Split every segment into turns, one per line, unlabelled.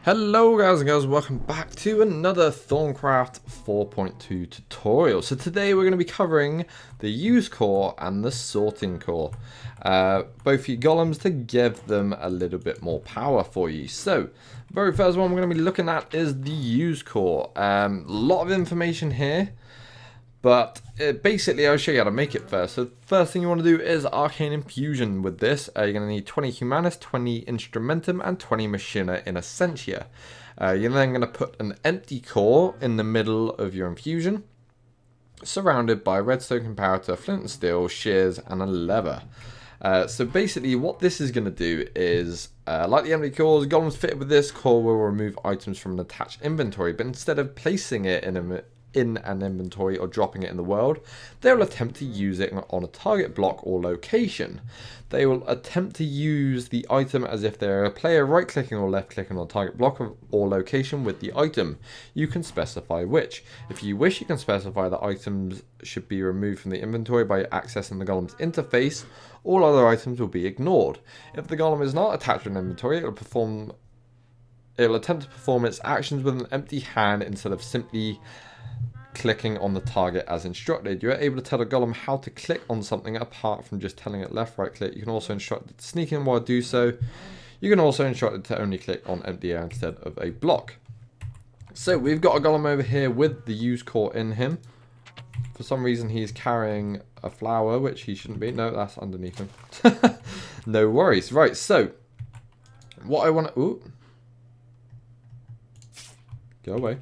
Hello guys and girls, welcome back to another Thaumcraft 4.2 tutorial. So today we're going to be covering the use core and the sorting core. Both your golems to give them a little bit more power for you. So, very first one we're going to be looking at is the use core. A lot of information here. But basically, I'll show you how to make it first. So the first thing you want to do is Arcane Infusion with this. You're going to need 20 Humanus, 20 Instrumentum, and 20 Machina in Essentia. You're then going to put an empty core in the middle of your infusion, surrounded by redstone comparator, flint and steel, shears, and a lever. So basically, what this is going to do is, like the empty cores, golems fitted with this core will remove items from an attached inventory, but instead of placing it in an inventory or dropping it in the world, they will attempt to use it on a target block or location. They will attempt to use the item as if they're a player, right clicking or left clicking on a target block or location with the item. You can specify which. If you wish, you can specify that items should be removed from the inventory by accessing the golem's interface. All other items will be ignored. If the golem is not attached to an inventory, it will attempt to perform its actions with an empty hand instead of simply clicking on the target as instructed. You're able to tell the golem how to click on something apart from just telling it left, right click. You can also instruct it to sneak in while do so. You can also instruct it to only click on empty air instead of a block. So we've got a golem over here with the use core in him. For some reason he's carrying a flower, which he shouldn't be. No, that's underneath him. No worries. Right, so what I want to... Ooh. Go away.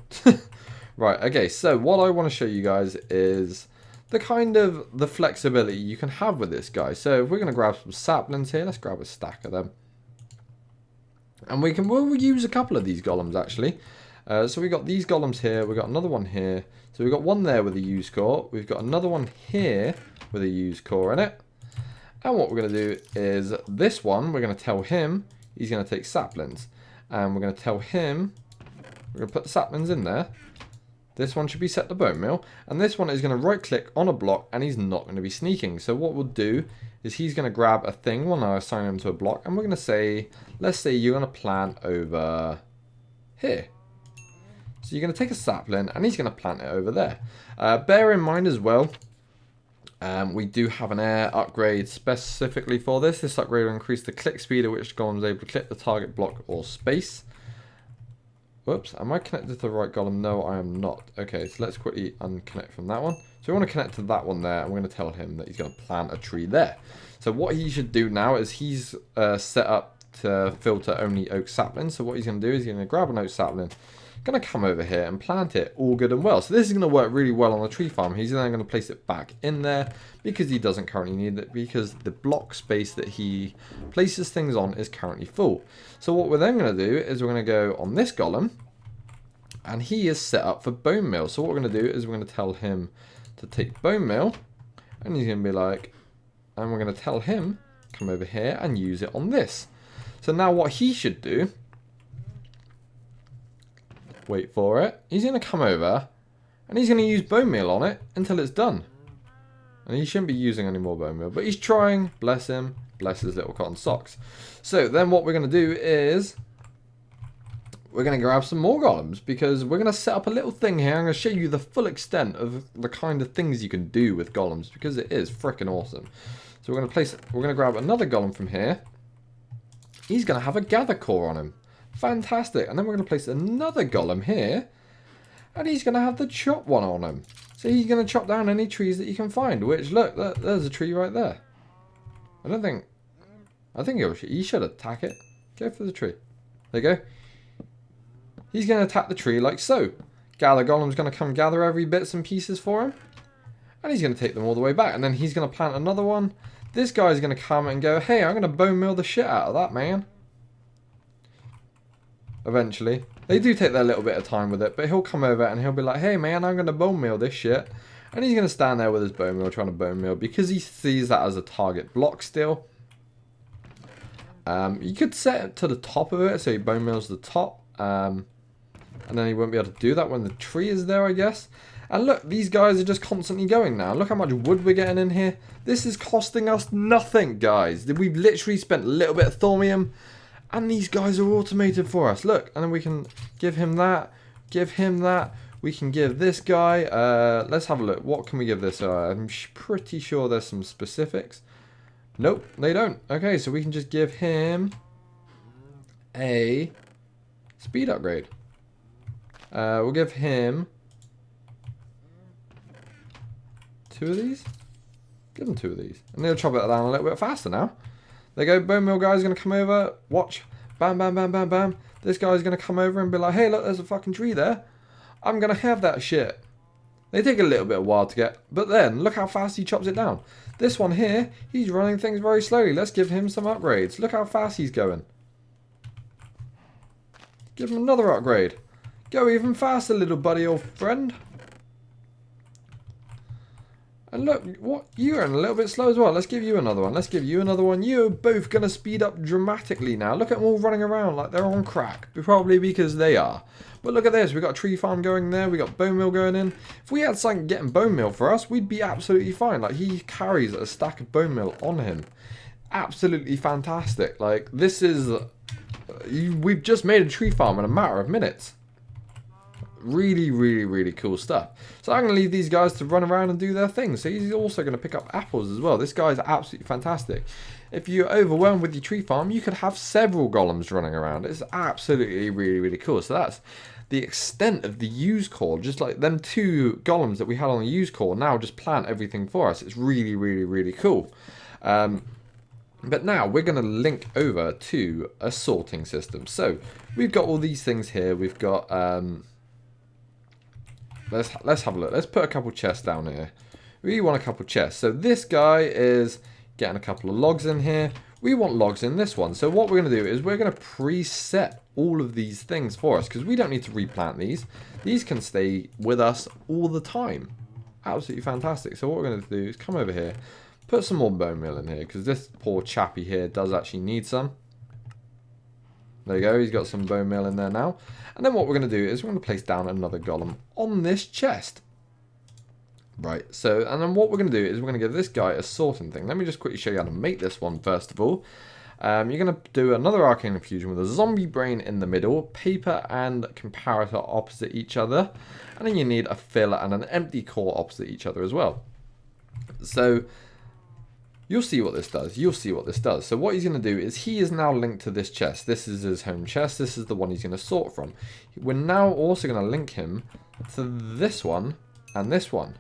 Right, okay, so what I want to show you guys is the kind of the flexibility you can have with this guy. So if we're going to grab some saplings here, let's grab a stack of them. And we'll use a couple of these golems actually. So we got these golems here, we've got another one here. So we've got one there with a use core, we've got another one here with a use core in it. And what we're going to do is this one, we're going to tell him he's going to take saplings. And we're going to tell him, we're going to put the saplings in there. This one should be set to bone meal, and this one is going to right click on a block and he's not going to be sneaking. So what we'll do is he's going to grab a thing, we'll now assign him to a block, and we're going to say, let's say you're going to plant over here. So you're going to take a sapling and he's going to plant it over there. Bear in mind as well, we do have an air upgrade specifically for this. This upgrade will increase the click speed at which the golem is able to click the target block or space. Whoops, am I connected to the right golem? No, I am not. Okay, so let's quickly unconnect from that one. So we want to connect to that one there, and we're going to tell him that he's going to plant a tree there. So what he should do now is he's set up to filter only oak saplings. So what he's going to do is he's going to grab an oak sapling, going to come over here and plant it, all good and well. So this is going to work really well on the tree farm. He's then going to place it back in there because he doesn't currently need it, because the block space that he places things on is currently full. So what we're then going to do is we're going to go on this golem, and he is set up for bone meal. So what we're going to do is we're going to tell him to take bone meal, and he's going to be like, and we're going to tell him come over here and use it on this. So now what he should do, wait for it, he's going to come over and he's going to use bone meal on it until it's done. And he shouldn't be using any more bone meal, but he's trying, bless him, bless his little cotton socks. So then what we're going to do is we're going to grab some more golems, because we're going to set up a little thing here. I'm going to show you the full extent of the kind of things you can do with golems, because it is freaking awesome. So we're going to grab another golem from here. He's going to have a gather core on him. Fantastic. And then we're going to place another golem here, and he's going to have the chop one on him. So he's going to chop down any trees that you can find, which, look, there's a tree right there. I think he should attack it. Go for the tree. There you go. He's going to attack the tree like so. Gather golem's going to come gather every bits and pieces for him, and he's going to take them all the way back, and then he's going to plant another one. This guy's going to come and go, hey, I'm going to bone meal the shit out of that, man. Eventually. They do take their little bit of time with it, but he'll come over and he'll be like, hey man, I'm going to bone meal this shit. And he's going to stand there with his bone meal trying to bone meal, because he sees that as a target block still. You could set it to the top of it, so he bone meals the top. And then he won't be able to do that when the tree is there, I guess. And look, these guys are just constantly going now. Look how much wood we're getting in here. This is costing us nothing, guys. We've literally spent a little bit of thaumium, And these guys are automated for us. Look, and then we can give him that, give him that. We can give this guy, let's have a look. What can we give this? I'm pretty sure there's some specifics. Nope, they don't. Okay, so we can just give him a speed upgrade. We'll give him 2 of these. Give him 2 of these. And they'll chop it down a little bit faster now. There you go, bone mill guy's going to come over. Watch. Bam, bam, bam, bam, bam. This guy's going to come over and be like, hey, look, there's a fucking tree there. I'm going to have that shit. They take a little bit of a while to get, but then look how fast he chops it down. This one here, he's running things very slowly. Let's give him some upgrades. Look how fast he's going. Give him another upgrade. Go even faster, little buddy, old friend. And look, what, you're a little bit slow as well. Let's give you another one. Let's give you another one. You're both going to speed up dramatically now. Look at them all running around like they're on crack. Probably because they are. But look at this. We've got a tree farm going there. We've got bone meal going in. If we had something getting bone meal for us, we'd be absolutely fine. Like, he carries a stack of bone meal on him. Absolutely fantastic. Like, this is... we've just made a tree farm in a matter of minutes. Really, really, really cool stuff. So I'm going to leave these guys to run around and do their thing. So he's also going to pick up apples as well. This guy's absolutely fantastic. If you're overwhelmed with your tree farm, you could have several golems running around. It's absolutely really, really cool. So that's the extent of the use core. Just like them 2 golems that we had on the use core now just plant everything for us. It's really, really, really cool. But now we're going to link over to a sorting system. So we've got all these things here. We've got... Let's have a look. Let's put a couple chests down here. We want a couple chests. So this guy is getting a couple of logs in here. We want logs in this one. So what we're going to do is we're going to preset all of these things for us because we don't need to replant these. These can stay with us all the time. Absolutely fantastic. So what we're going to do is come over here, put some more bone meal in here because this poor chappy here does actually need some. There you go, he's got some bone meal in there now. And then what we're going to do is we're going to place down another golem on this chest. Right, so, and then what we're going to do is we're going to give this guy a sorting thing. Let me just quickly show you how to make this one first of all. You're going to do another arcane infusion with a zombie brain in the middle, paper and comparator opposite each other. And then you need a filler and an empty core opposite each other as well. So... you'll see what this does. You'll see what this does. So what he's going to do is he is now linked to this chest. This is his home chest. This is the one he's going to sort from. We're now also going to link him to this one and this one.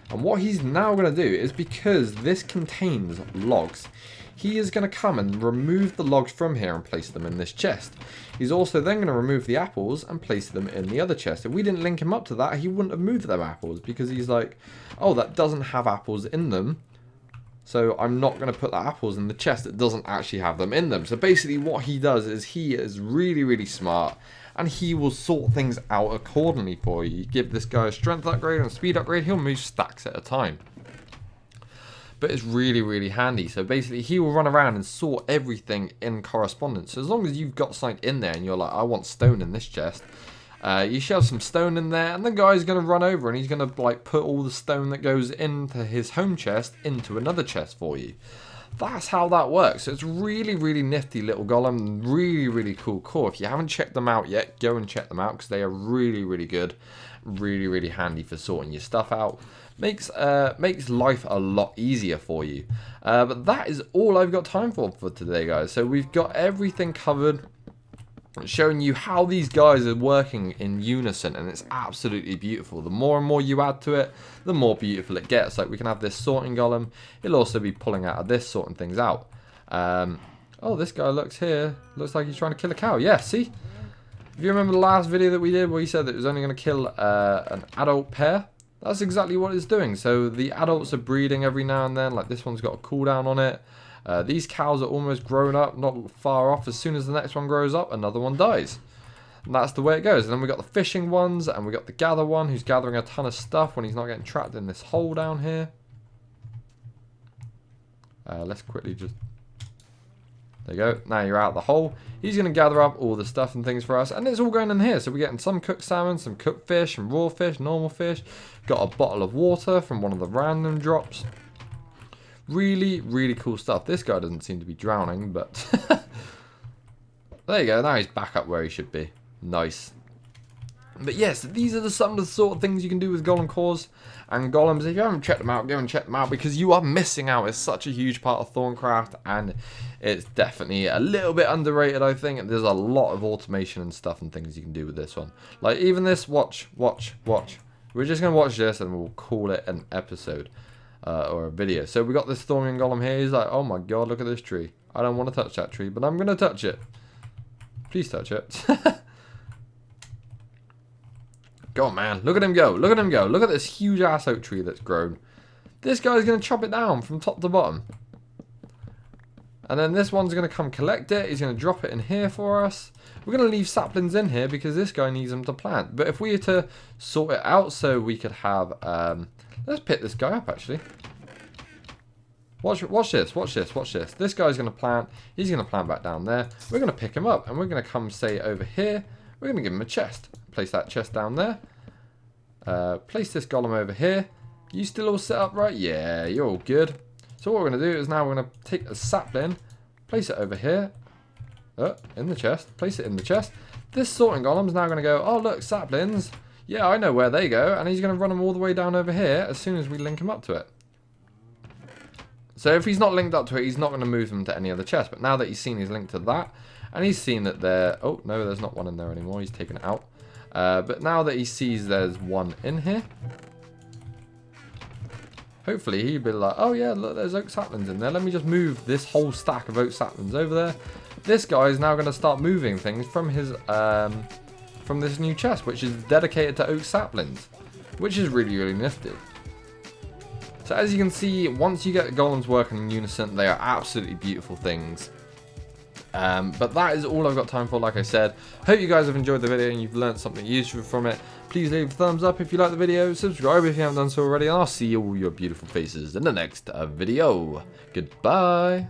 And what he's now going to do is because this contains logs, he is going to come and remove the logs from here and place them in this chest. He's also then going to remove the apples and place them in the other chest. If we didn't link him up to that, he wouldn't have moved them apples because he's like, oh, that doesn't have apples in them. So I'm not going to put the apples in the chest that doesn't actually have them in them. So basically what he does is he is really, really smart. And he will sort things out accordingly for you. You give this guy a strength upgrade and a speed upgrade, he'll move stacks at a time. But it's really, really handy. So basically he will run around and sort everything in correspondence. So as long as you've got something in there and you're like, I want stone in this chest. You shove some stone in there, and the guy's going to run over and he's going to like put all the stone that goes into his home chest into another chest for you. That's how that works. So it's really, really nifty little golem. Really, really cool core. If you haven't checked them out yet, go and check them out because they are really, really good. Really, really handy for sorting your stuff out. Makes life a lot easier for you. But that is all I've got time for today, guys. So we've got everything covered, showing you how these guys are working in unison, and it's absolutely beautiful. The more and more you add to it, the more beautiful it gets. Like we can have this sorting golem, he'll also be pulling out of this, sorting things out. Oh, this guy looks like he's trying to kill a cow. Yeah, see, if you remember the last video that we did where he said that it was only going to kill an adult pair, that's exactly what it's doing. So the adults are breeding every now and then, like this one's got a cooldown on it. These cows are almost grown up, not far off. As soon as the next one grows up, another one dies. And that's the way it goes. And then we got the fishing ones, and we got the gather one, who's gathering a ton of stuff when he's not getting trapped in this hole down here. Let's quickly just... there you go. Now you're out of the hole. He's going to gather up all the stuff and things for us, and it's all going in here. So we're getting some cooked salmon, some cooked fish, some raw fish, normal fish. Got a bottle of water from one of the random drops. Really, really cool stuff. This guy doesn't seem to be drowning, but There you go. Now he's back up where he should be. Nice. But yes, these are some of the sort of things you can do with golem cores and golems. If you haven't checked them out, go and check them out because you are missing out. It's such a huge part of Thaumcraft and it's definitely a little bit underrated, I think. There's a lot of automation and stuff and things you can do with this one. Like even this, watch. We're just going to watch this and we'll call it an episode or a video. So we got this Thornian golem here. He's like, oh my god, look at this tree. I don't want to touch that tree, but I'm going to touch it. Please touch it. Go on, man. Look at him go. Look at him go. Look at this huge ass oak tree that's grown. This guy's going to chop it down from top to bottom. And then this one's going to come collect it. He's going to drop it in here for us. We're going to leave saplings in here because this guy needs them to plant. But if we were to sort it out so we could have... let's pick this guy up, actually. Watch this. Watch this. Watch this. This guy's going to plant. He's going to plant back down there. We're going to pick him up. And we're going to come, say, over here. We're going to give him a chest. Place that chest down there. Place this golem over here. You still all set up right? Yeah, you're all good. So what we're going to do is now we're going to take a sapling, place it over here. In the chest. Place it in the chest. This sorting golem's now going to go, oh look, saplings. Yeah, I know where they go. And he's going to run them all the way down over here as soon as we link him up to it. So if he's not linked up to it, he's not going to move them to any other chest. But now that he's seen he's linked to that, and he's seen that there... Oh, no, there's not one in there anymore. He's taken it out. But now that he sees there's one in here, hopefully he'd be like, oh yeah, look, there's oak saplings in there. Let me just move this whole stack of oak saplings over there. This guy is now going to start moving things from his from this new chest, which is dedicated to oak saplings, which is really, really nifty. So as you can see, once you get golems working in unison, they are absolutely beautiful things. But that is all I've got time for, like I said. Hope you guys have enjoyed the video and you've learned something useful from it. Please leave a thumbs up if you like the video, subscribe if you haven't done so already, and I'll see all your beautiful faces in the next video. Goodbye.